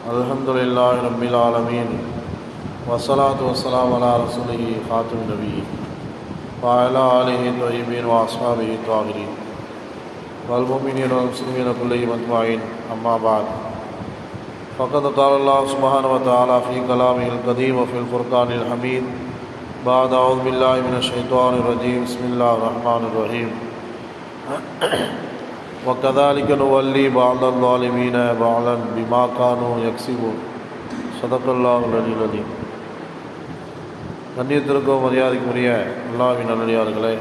அல்ஹம்துலில்லாஹி ரப்பில் ஆலமீன் வஸ்ஸலாத்து வஸ்ஸலாமு அலா ரசூலிஹி ஃபாத்திமின் நபியீன் வ அலா ஆலிஹி தொய்யிபீன் வ அஸ்ஹாபிஹி த்வாஹிரீன் வல் முஃமினீன வல் முஸ்லிமீன குல்லிஹிம் அஜ்மஈன் அம்மா பஅத் ஃபக்கத் क़ால அல்லாஹு சுப்ஹானஹு வ தஆலா ஃபீ கலாமிஹில் கதீம் வ ஃபில் ஃபுர்கானில் ஹமீத் பஅத அஊது பில்லாஹி மினஷ் ஷைத்தானிர் ரஜீம் பிஸ்மில்லாஹிர் ரஹ்மானிர் ரஹீம் وَكَذَلِكَ نُوَلِّي بَعْضَ الظَّالِمِينَ بَعْضًا بِمَا كَانُوا يَكْسِبُونَ صدق الله العلي العظيم. கண்ணியத்திற்கும் மரியாதைக்குரிய அல்லாஹ்வின் நல்லடியார்களே,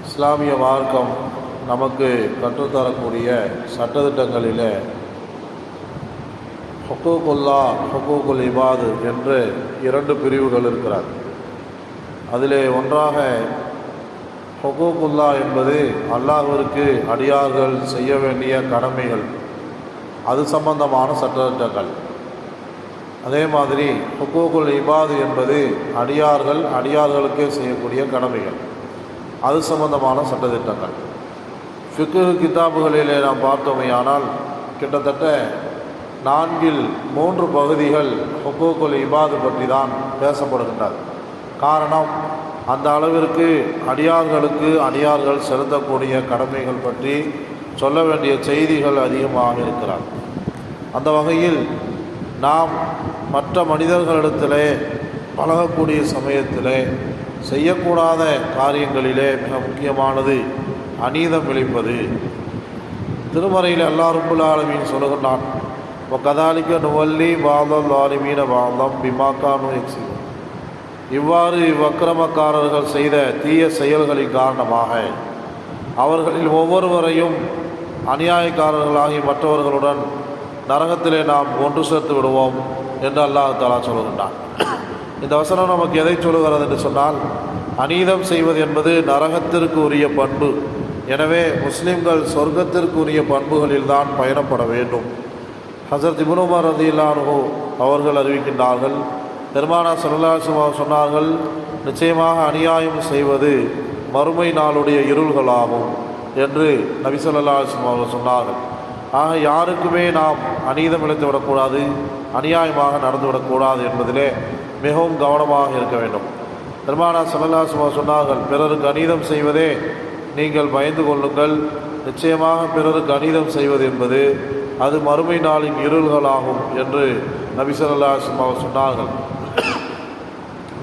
இஸ்லாமிய மார்க்கம் நமக்கு கற்றுத்தரக்கூடிய சட்டத்திட்டங்களிலே ஹுக்கூக்குல்லாஹ் ஹுக்கூக்குல் இபாத் என்று இரண்டு பிரிவுகள் இருக்கிறார். அதிலே ஒன்றாக ஹுக்கூக்குல்லாஹ் என்பது அல்லாஹ்விற்கு அடியார்கள் செய்ய வேண்டிய கடமைகள், அது சம்பந்தமான சட்டத்திட்டங்கள். அதே மாதிரி ஹுக்கூக்குல் இபாத் என்பது அடியார்களுக்கே செய்யக்கூடிய கடமைகள், அது சம்பந்தமான சட்டத்திட்டங்கள். ஃபிக்ஹ் கிதாபுகளிலே நாம் பார்த்தோமேயானால் கிட்டத்தட்ட 4-3 பகுதிகள் ஹுக்கூக்குல் இபாத் பற்றி தான் பேசப்படுகின்றது. காரணம், அந்த அளவிற்கு அடியார்கள் செலுத்தக்கூடிய கடமைகள் பற்றி சொல்ல வேண்டிய செய்திகள் அதிகமாக இருக்கிறார். அந்த வகையில் நாம் மற்ற மனிதர்களிடத்திலே பழகக்கூடிய சமயத்திலே செய்யக்கூடாத காரியங்களிலே மிக முக்கியமானது அநீதம் இழைப்பது. திருமறையில் அல்லாஹ் ரப்புல் ஆலமீன் சொல்லுகின்றான், வகதாலிக நுவல்லி பாதல் ஸாலிமீன பாதம் பிமா கானூ யக்ஸிபூன். இவ்வாறு இவ்வக்கிரமக்காரர்கள் செய்த தீய செயல்களின் காரணமாக அவர்களில் ஒவ்வொருவரையும் அநியாயக்காரர்களாகி மற்றவர்களுடன் நரகத்திலே நாம் ஒன்று சேர்த்து விடுவோம் என்று அல்லாஹ் தஆலா சொல்கின்றான். இந்த வசனம் நமக்கு எதை சொல்லுகிறது என்று சொன்னால், அநீதம் செய்வது என்பது நரகத்திற்கு உரிய பண்பு. எனவே முஸ்லிம்கள் சொர்க்கத்திற்கு உரிய பண்புகளில்தான் பயணப்பட வேண்டும். ஹஸரத் இப்னு உமர் ரலியல்லாஹு அன்ஹு அவர்கள் அறிவிக்கின்றார்கள், பெருமானார் ஸல்லல்லாஹு அலைஹி வஸல்லம் சொன்னார்கள், நிச்சயமாக அநியாயம் செய்வது மறுமை நாளுடைய இருள்களாகும் என்று நபி ஸல்லல்லாஹு அலைஹி வஸல்லம் அவர்கள் சொன்னார்கள். ஆக யாருக்குமே நாம் அநீதம் இழைத்து விடக்கூடாது, அநியாயமாக நடந்துவிடக்கூடாது என்பதிலே மிகவும் கவனமாக இருக்க வேண்டும். பெருமானார் ஸல்லல்லாஹு அலைஹி வஸல்லம் சொன்னார்கள், பிறருக்கு அநீதம் செய்வதே நீங்கள் பயந்து கொள்ளுங்கள். நிச்சயமாக பிறருக்கு அநீதம் செய்வது என்பது அது மறுமை நாளின் இருள்களாகும் என்று நபி ஸல்லல்லாஹு அலைஹி வஸல்லம் அவர்கள் சொன்னார்கள்.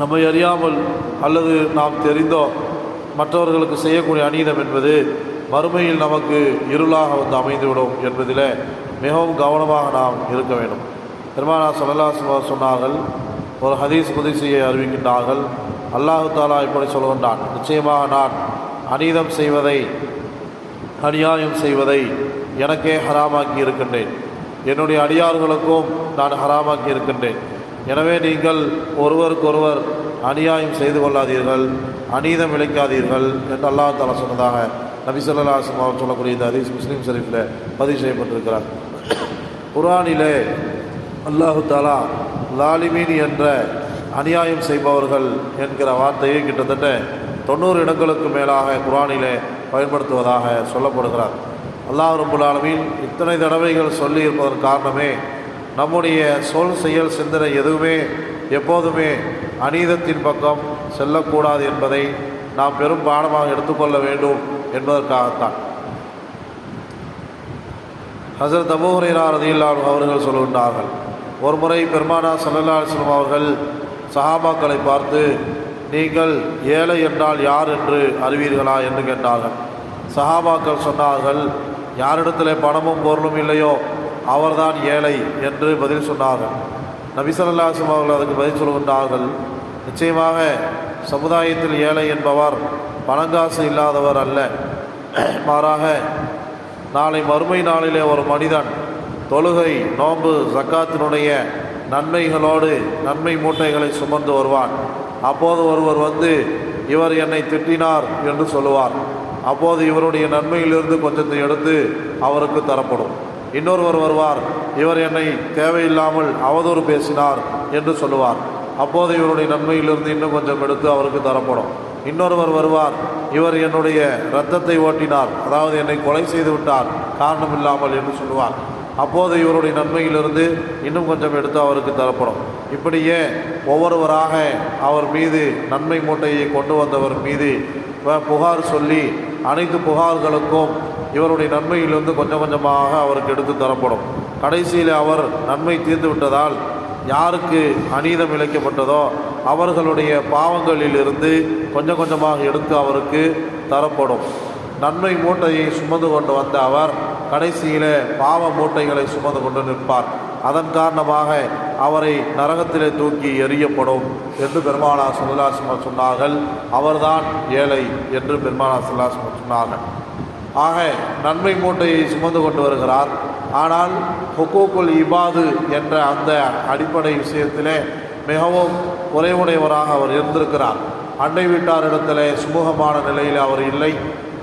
நம்மை அறியாமல் அல்லது நாம் தெரிந்தோ மற்றவர்களுக்கு செய்யக்கூடிய அநீதம் என்பது மறுமையில் நமக்கு இருளாக வந்து அமைந்துவிடும் என்பதில் மிகவும் கவனமாக நாம் இருக்க வேண்டும். பெருமானார் ஸல்லல்லாஹு அலைஹி வஸல்லம் சொன்னார்கள், ஒரு ஹதீஸ் குதிசியை அறிவிக்கின்றார்கள், அல்லாஹு தஆலா இப்படி சொல்கின்றான், நிச்சயமாக நான் அநியாயம் செய்வதை எனக்கே ஹராமாக்கி இருக்கின்றேன், என்னுடைய அடியார்களுக்கும் நான் ஹராமாக்கி இருக்கின்றேன். எனவே நீங்கள் ஒருவருக்கொருவர் அநியாயம் செய்து கொள்ளாதீர்கள், அநீதம் இழைக்காதீர்கள் என்று அல்லாஹ் தஆலா சொன்னதாக நபி ஸல்லல்லாஹு அலைஹி வஸல்லம் அவர் சொல்லக்கூடிய இந்த ஹதீஸ் முஸ்லிம் ஷரீஃபில் பதிவு செய்யப்பட்டிருக்கிறார். குர்ஆனிலே அல்லாஹு தஆலா லாலிமீன் என்ற அநியாயம் செய்பவர்கள் என்கிற வார்த்தையை கிட்டத்தட்ட 90 இடங்களுக்கு மேலாக குர்ஆனிலே பயன்படுத்துவதாக சொல்லப்படுகிறார். அல்லாஹ் ரப்புல் ஆலமீன் இத்தனை தடவைகள் சொல்லி இருப்பதற்கு காரணமே, நம்முடைய சொல் செயல் சிந்தனை எதுவுமே எப்போதுமே அநீதத்தின் பக்கம் செல்லக்கூடாது என்பதை நாம் பெரும் பாடமாக எடுத்துக்கொள்ள வேண்டும் என்பதற்காகத்தான். ஹஸரத் அபூ ஹுரைரா ரலியல்லாஹு அன்ஹு அவர்கள் சொல்கின்றார்கள், ஒரு முறை பெருமானார் ஸல்லல்லாஹு அலைஹி வஸல்லம் அவர்கள் சஹாபாக்களை பார்த்து, நீங்கள் ஏழை என்றால் யார் என்று அறிவீர்களா என்று கேட்டார்கள். சஹாபாக்கள் சொன்னார்கள், யாரிடத்திலே பணமும் பொருளும் இல்லையோ அவர்தான் ஏழை என்று பதில் சொன்னார்கள். நபி ஸல்லல்லாஹு அலைஹி வஸல்லம் அவர்கள் அதுக்கு பதில் சொல்கின்றார்கள், நிச்சயமாக சமுதாயத்தில் ஏழை என்பவர் பணங்காசு இல்லாதவர் அல்ல, மாறாக நாளை மறுமை நாளிலே ஒரு மனிதன் தொழுகை, நோன்பு, ஜக்காத்தினுடைய நன்மைகளோடு நன்மை மூட்டைகளை சுமந்து வருவான். அப்போது ஒருவர் வந்து, இவர் என்னை திட்டினார் என்று சொல்லுவார். அப்போது இவருடைய நன்மையிலிருந்து கொஞ்சத்தை எடுத்து அவருக்கு தரப்படும். இன்னொருவர் வருவார், இவர் என்னை தேவையில்லாமல் அவதூறு பேசினார் என்று சொல்லுவார். அப்போது இவருடைய நன்மையிலிருந்து இன்னும் கொஞ்சம் எடுத்து அவருக்கு தரப்படும். இன்னொருவர் வருவார், இவர் என்னுடைய இரத்தத்தை ஓட்டினார், அதாவது என்னை கொலை செய்து விட்டார் காரணம் இல்லாமல் என்று சொல்லுவார். அப்போது இவருடைய நன்மையிலிருந்து இன்னும் கொஞ்சம் எடுத்து அவருக்கு தரப்படும். இப்படியே ஒவ்வொருவராக அவர் மீது நன்மை மூட்டையை கொண்டு வந்தவர் மீது புகார் சொல்லி அனைத்து புகார்களுக்கும் இவருடைய நன்மையிலிருந்து கொஞ்சம் கொஞ்சமாக அவருக்கு எடுத்து தரப்படும். கடைசியில் அவர் நன்மை தீர்ந்து விட்டதால் யாருக்கு அநீதம் இழைக்கப்பட்டதோ அவர்களுடைய பாவங்களிலிருந்து கொஞ்சம் கொஞ்சமாக எடுத்து அவருக்கு தரப்படும். நன்மை மூட்டையை சுமந்து கொண்டு வந்த அவர் கடைசியிலே பாவ மூட்டைகளை சுமந்து கொண்டு நிற்பார். அதன் காரணமாக அவரை நரகத்திலே தூக்கி எறியப்படும் என்று பெருமானார் ஸல்லல்லாஹு அலைஹி வஸல்லம் சொன்னார்கள். அவர்தான் ஏழை என்று பெருமானார் ஸல்லல்லாஹு அலைஹி வஸல்லம் சொன்னார்கள். ஆக நன்மை மூட்டையை சுமந்து கொண்டு வருகிறார். ஆனால் ஹுக்கூக்குல் இபாது என்ற அந்த அடிப்படை விஷயத்திலே மிகவும் குறைவுடையவராக அவர் இருந்திருக்கிறார். அண்டை வீட்டாரிடத்திலே சுமூகமான நிலையில் அவர் இல்லை,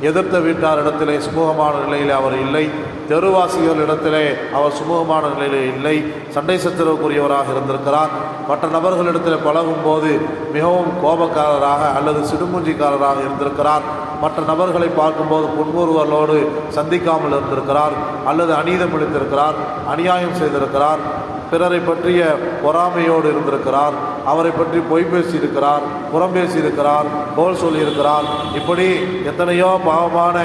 எதிர்த்த வீட்டாரிடத்திலே சுமூகமான நிலையில் அவர் இல்லை, தெருவாசிகளிடத்திலே அவர் சுமூகமான நிலையிலே இல்லை, சண்டை சச்சரவுக்குரியவராக இருந்திருக்கிறார். மற்ற நபர்களிடத்தில் பழகும் போது மிகவும் கோபக்காரராக அல்லது சிடுமூஞ்சிக்காரராக இருந்திருக்கிறார். மற்ற நபர்களை பார்க்கும்போது புன்முறுவலோடு சந்திக்காமல் இருந்திருக்கிறார், அல்லது அநீதம் இழைத்திருக்கிறார், அநியாயம் செய்திருக்கிறார், பிறரை பற்றிய பொறாமையோடு இருந்திருக்கிறார், அவரை பற்றி பொய் பேசியிருக்கிறார், புறம் பேசியிருக்கிறார், கோல் சொல்லியிருக்கிறார். இப்படி எத்தனையோ பாவமான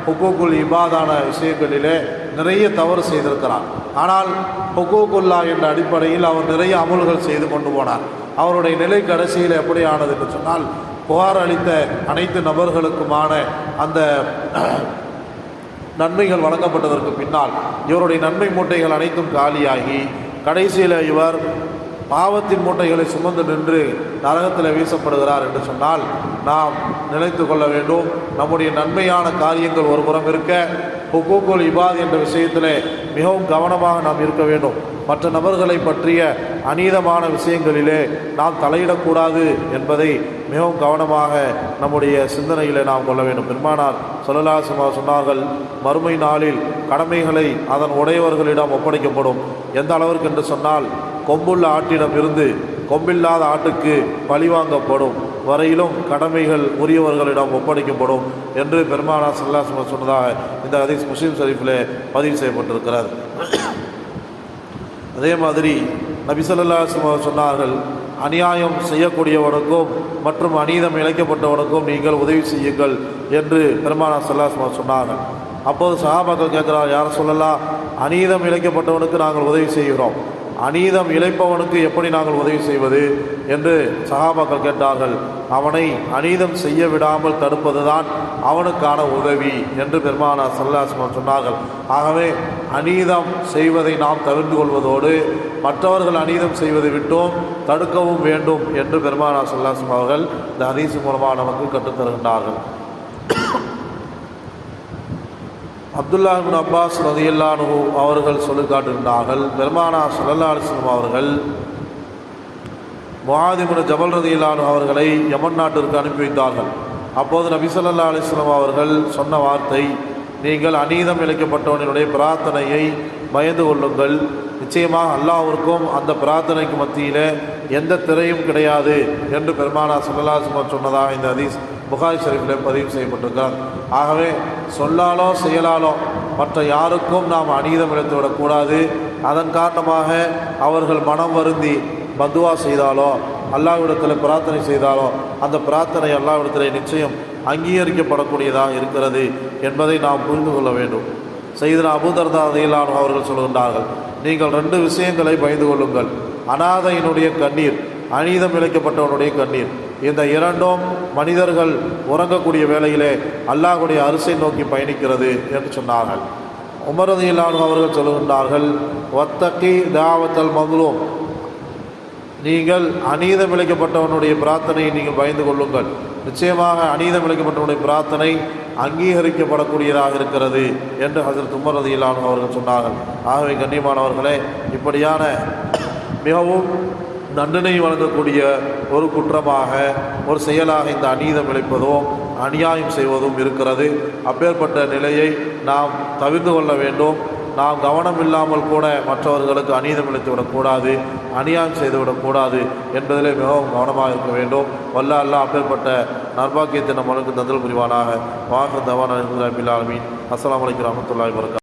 ஹுக்கூக்குல் இபாதான விஷயங்களிலே நிறைய தவறு செய்திருக்கிறார். ஆனால் ஹுக்கூக்குல்லா என்ற அடிப்படையில் அவர் நிறைய அமல்கள் செய்து கொண்டு போனார். அவருடைய நிலை கடைசியில் எப்படி ஆனது என்று சொன்னால், புகார் அளித்த அனைத்து நபர்களுக்குமான அந்த நன்மைகள் வழங்கப்பட்டதற்கு பின்னால் இவருடைய நன்மை மூட்டைகள் அனைத்தும் காலியாகி கடைசியில் இவர் பாவத்தின் மூட்டைகளை சுமந்து நின்று நரகத்தில் வீசப்படுகிறார் என்று சொன்னால் நாம் நினைத்து கொள்ள வேண்டும். நம்முடைய நன்மையான காரியங்கள் ஒரு புறம் இருக்க, ஹுக்கூக்குல் இபாத் என்ற விஷயத்திலே மிகவும் கவனமாக நாம் இருக்க வேண்டும். மற்ற நபர்களை பற்றிய அநீதமான விஷயங்களிலே நாம் தலையிடக்கூடாது என்பதை மிகவும் கவனமாக நம்முடைய சிந்தனையிலே நாம் கொள்ள வேண்டும். பெருமானார் ஸல்லல்லாஹு அலைஹி வஸல்லம் சொன்னார்கள், மறுமை நாளில் கடமைகளை அதன் உடையவர்களிடம் ஒப்படைக்கப்படும். எந்த அளவிற்கு என்று சொன்னால், கொம்புள்ள ஆட்டிடம் இருந்து கொம்பில்லாத ஆட்டுக்கு பழிவாங்கப்படும் வரையிலும் கடமைகள் உரியவர்களிடம் ஒப்படைக்கப்படும் என்று பெருமானார் ஸல்லல்லாஹு அலைஹி வஸல்லம் சொன்னதாக இந்த ஹதீஸ் முஸ்லிம் ஷரீஃபிலே பதிவு செய்யப்பட்டிருக்கிறார். அதே மாதிரி நபி ஸல்லல்லாஹு அலைஹி வஸல்லம் சொன்னார்கள், அநியாயம் செய்யக்கூடியவனுக்கும் மற்றும் அநீதம் இழைக்கப்பட்டவனுக்கும் நீங்கள் உதவி செய்யுங்கள் என்று பெருமானார் ஸல்லல்லாஹு அலைஹி வஸல்லம் சொன்னார்கள். அப்போது சஹாபாக்கள் கேட்கிறார், யார் சொல்லலாம், அநீதம் இழைக்கப்பட்டவனுக்கு நாங்கள் உதவி செய்கிறோம், அநீதம் இழைப்பவனுக்கு எப்படி நாங்கள் உதவி செய்வது என்று சஹாபாக்கள் கேட்டார்கள். அவனை அநீதம் செய்ய விடாமல் தடுப்பதுதான் அவனுக்கான உதவி என்று பெருமானார் ஸல்லல்லாஹு அலைஹி வஸல்லம் சொன்னார்கள். ஆகவே அநீதம் செய்வதை நாம் தவிர்த்து கொள்வதோடு மற்றவர்கள் அநீதம் செய்வதை விட்டும் தடுக்கவும் வேண்டும் என்று பெருமானார் ஸல்லல்லாஹு அலைஹி வஸல்லம் அவர்கள் இந்த ஹதீஸ் மூலமாக நமக்கு கற்றுத்தருகின்றார்கள். அப்துல்லா இப்னு அப்பாஸ் ரலியல்லாஹு அன்ஹு அவர்கள் சொல்லி காட்டுகின்றார்கள், பெருமானார் ஸல்லல்லாஹு அலைஹி வஸல்லம் அவர்கள் முஆத் இப்னு ஜபல் ரலியல்லாஹு அன்ஹு அவர்களை யமன் நாட்டிற்கு அனுப்பி வைத்தார்கள். அப்போது நபி ஸல்லல்லாஹு அலைஹி வஸல்லம் அவர்கள் சொன்ன வார்த்தை, நீங்கள் அநீதம் இழைக்கப்பட்டவனுடைய பிரார்த்தனையை பயந்து கொள்ளுங்கள், நிச்சயமாக அல்லாஹ்விற்கும் அந்த பிரார்த்தனைக்கு மத்தியில் எந்த திரையும் கிடையாது என்று பெருமானார் ஸல்லல்லாஹு அலைஹி வஸல்லம் சொன்னதாக இந்த ஹதீஸ் புகாரி ஷரீஃபில் பதிவு செய்யப்பட்டிருக்கிறார். ஆகவே சொல்லாலோ செயலாலோ மற்ற யாருக்கும் நாம் அநீதம் இழைத்துவிடக்கூடாது. அதன் காரணமாக அவர்கள் மனம் வருந்தி பத்துவா செய்தாலோ அல்லாஹ்விடத்தில் பிரார்த்தனை செய்தாலோ அந்த பிரார்த்தனை அல்லாஹ்விடத்தில் நிச்சயம் அங்கீகரிக்கப்படக்கூடியதாக இருக்கிறது என்பதை நாம் புரிந்து கொள்ள வேண்டும். சையதுனா அபூ தர்தா ரலியல்லாஹு அன்ஹு அவர்கள் சொல்கின்றார்கள், நீங்கள் 2 விஷயங்களை பயந்து கொள்ளுங்கள், அனாதையினுடைய கண்ணீர், அநீதம் இழைக்கப்பட்டவனுடைய கண்ணீர். இந்த இரண்டும் மனிதர்கள் உறங்கக்கூடிய வேளையிலே அல்லாஹ்வுடைய அரிசை நோக்கி பயணிக்கிறது என்று சொன்னார்கள். உமர் ரலியல்லாஹு அன்ஹு அவர்கள் சொல்கின்றார்கள், வத்தகி தாவத்தல் மظلوم, நீங்கள் அநீதம் இழைக்கப்பட்டவனுடைய பிரார்த்தனையை நீங்கள் பயந்து கொள்ளுங்கள், நிச்சயமாக அநீதம் இழைக்கப்பட்டவனுடைய பிரார்த்தனை அங்கீகரிக்கப்படக்கூடியதாக இருக்கிறது என்று ஹஜ்ரத் உமர் ரலியல்லாஹு அன்ஹு அவர்கள் சொன்னார்கள். ஆகவே கண்ணியமானவர்களே, இப்படியான மிகவும் தண்டனை வழங்கக்கூடிய ஒரு குற்றமாக ஒரு செயலாக இந்த அநீதம் இழைப்பதும் அநியாயம் செய்வதும் இருக்கிறது. அப்பேற்பட்ட நிலையை நாம் தவிர்த்து கொள்ள வேண்டும். நாம் கவனம் இல்லாமல் கூட மற்றவர்களுக்கு அநீதம் இழைத்து விடக்கூடாது, அநியாயம் செய்துவிடக்கூடாது என்பதிலே மிகவும் கவனமாக இருக்க வேண்டும். வல்ல அல்லாஹ் அப்பேற்பட்ட நற்பாக்கியத்தை நம்மளுக்கு தந்தல் புரிவானாக. வாஹர் தவானா அல்ஹம்துலில்லாஹி ரப்பில் ஆலமீன். அஸ்ஸலாமு அலைக்கும் வரஹ்மத்துல்லாஹி வபரகாத்துஹு.